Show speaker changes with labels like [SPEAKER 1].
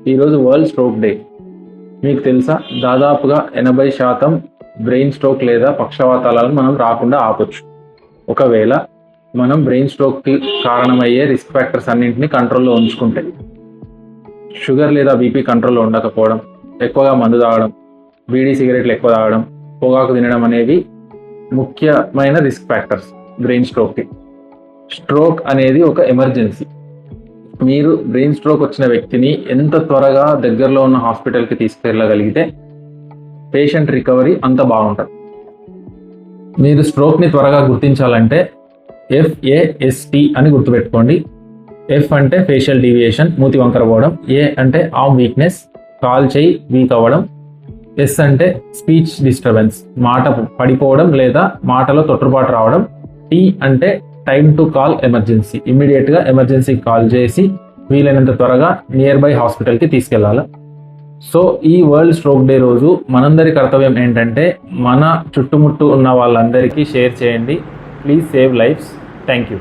[SPEAKER 1] ఈరోజు world stroke day. మీకు తెలుసా, దాదాపుగా 80% బ్రెయిన్ స్ట్రోక్ లేదా పక్షవాతాలను మనం రాకుండా ఆపొచ్చు ఒకవేళ మనం బ్రెయిన్ స్ట్రోక్కి కారణమయ్యే రిస్క్ ఫ్యాక్టర్స్ అన్నింటినీ కంట్రోల్లో ఉంచుకుంటే. షుగర్ లేదా బీపీ కంట్రోల్లో ఉండకపోవడం, ఎక్కువగా మందు తాగడం, బీడీ సిగరెట్లు ఎక్కువ తాగడం, పొగాకు తినడం అనేవి ముఖ్యమైన రిస్క్ ఫ్యాక్టర్స్ బ్రెయిన్ స్ట్రోక్కి. స్ట్రోక్ అనేది ఒక ఎమర్జెన్సీ. మీరు బ్రెయిన్ స్ట్రోక్ వచ్చిన వ్యక్తిని ఎంత త్వరగా దగ్గరలో ఉన్న హాస్పిటల్కి తీసుకెళ్ళగలిగితే పేషెంట్ రికవరీ అంత బాగుంటుంది. మీరు స్ట్రోక్ని త్వరగా గుర్తించాలంటే FAST అని గుర్తుపెట్టుకోండి. F అంటే ఫేషియల్ డీవియేషన్, మూతి వంకర పోవడం. A అంటే ఆర్మ్ వీక్నెస్, కాల్ చేయి వీక్ అవ్వడం. S అంటే స్పీచ్ డిస్టర్బెన్స్, మాట పడిపోవడం లేదా మాటలో తొట్టుబాటు రావడం. T అంటే టైమ్ టు కాల్ ఎమర్జెన్సీ, ఇమ్మీడియట్గా ఎమర్జెన్సీకి కాల్ చేసి వీలైనంత త్వరగా నియర్ బై హాస్పిటల్కి తీసుకెళ్లాలి. సో ఈ వరల్డ్ స్ట్రోక్ డే రోజు మనందరి కర్తవ్యం ఏంటంటే మన చుట్టుముట్టు ఉన్న వాళ్ళందరికీ షేర్ చేయండి. Please save lives. Thank you.